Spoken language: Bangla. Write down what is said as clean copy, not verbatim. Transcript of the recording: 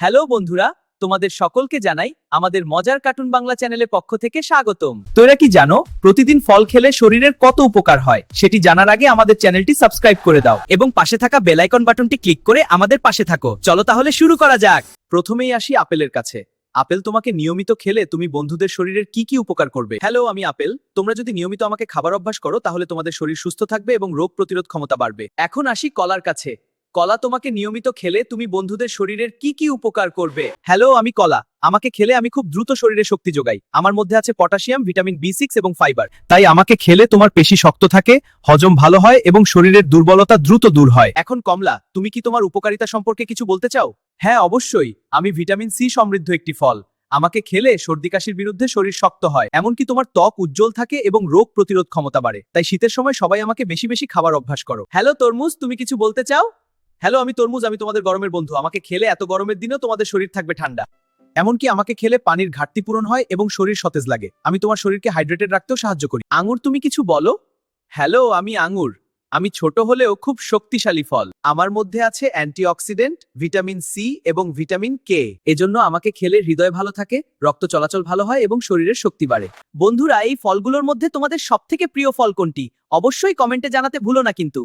হ্যালো বন্ধুরা, তোমাদের সকলকে জানাই আমাদের মজার কার্টুন বাংলা চ্যানেলের পক্ষ থেকে স্বাগতম। তোরা কি জানো প্রতিদিন ফল খেলে শরীরের কত উপকার হয়? সেটি জানার আগে আমাদের চ্যানেলটি সাবস্ক্রাইব করে দাও এবং পাশে থাকা বেল আইকন বাটনটি ক্লিক করে আমাদের পাশে থাকো। চলো তাহলে শুরু করা যাক। প্রথমেই আসি আপেলের কাছে। আপেল তোমাকে নিয়মিত খেলে তুমি বন্ধুদের শরীরের কি কি উপকার করবে? হ্যালো, আমি আপেল। তোমরা যদি নিয়মিত আমাকে খাবার অভ্যাস করো তাহলে তোমাদের শরীর সুস্থ থাকবে এবং রোগ প্রতিরোধ ক্ষমতা বাড়বে। এখন আসি কলার কাছে। কলা তোমাকে নিয়মিত খেলে তুমি বন্ধুদের শরীরের কি কি উপকার করবে? হ্যালো, আমি কলা। আমাকে খেলে আমি খুব দ্রুত শরীরে শক্তি যোগাই। আমার মধ্যে আছে পটাশিয়াম, ভিটামিন B6 এবং ফাইবার। তাই আমাকে খেলে তোমার পেশি শক্ত থাকে, হজম ভালো হয় এবং শরীরের দুর্বলতা দ্রুত দূর হয়। এখন কমলা, তুমি কি তোমার উপকারিতা সম্পর্কে কিছু বলতে চাও? হ্যাঁ, অবশ্যই। আমি ভিটামিন সি সমৃদ্ধ একটি ফল। আমাকে খেলে সর্দি কাশির বিরুদ্ধে শরীর শক্ত হয়। এমনকি তোমার ত্বক উজ্জ্বল থাকে এবং রোগ প্রতিরোধ ক্ষমতা বাড়ে। তাই শীতের সময় সবাই আমাকে বেশি বেশি খাবার অভ্যাস করো। হ্যালো তরমুজ, তুমি কিছু বলতে চাও? হ্যালো, আমি তরমুজ। আমি তোমাদের গরমের বন্ধু। আমাকে খেলে এত গরমের দিনেও তোমাদের শরীর থাকবে ঠান্ডা। এমনকি আমাকে খেলে পানির ঘাটতি পূরণ হয় এবং শরীর সতেজ লাগে। আমি তোমার শরীরকে হাইড্রেটেড রাখতেও সাহায্য করি। আঙুর, তুমি কিছু বলো? হ্যালো, আমি আঙুর। আমি ছোট হলেও খুব শক্তিশালী ফল। আমার মধ্যে আছে অ্যান্টিঅক্সিডেন্ট, ভিটামিন সি এবং ভিটামিন কে। এজন্য আমাকে খেলে হৃদয় ভালো থাকে, রক্ত চলাচল ভালো হয় এবং শরীরের শক্তি বাড়ে। বন্ধুরা, এই ফলগুলোর মধ্যে তোমাদের সবথেকে প্রিয় ফল কোনটি? অবশ্যই কমেন্টে জানাতে ভুলো না কিন্তু।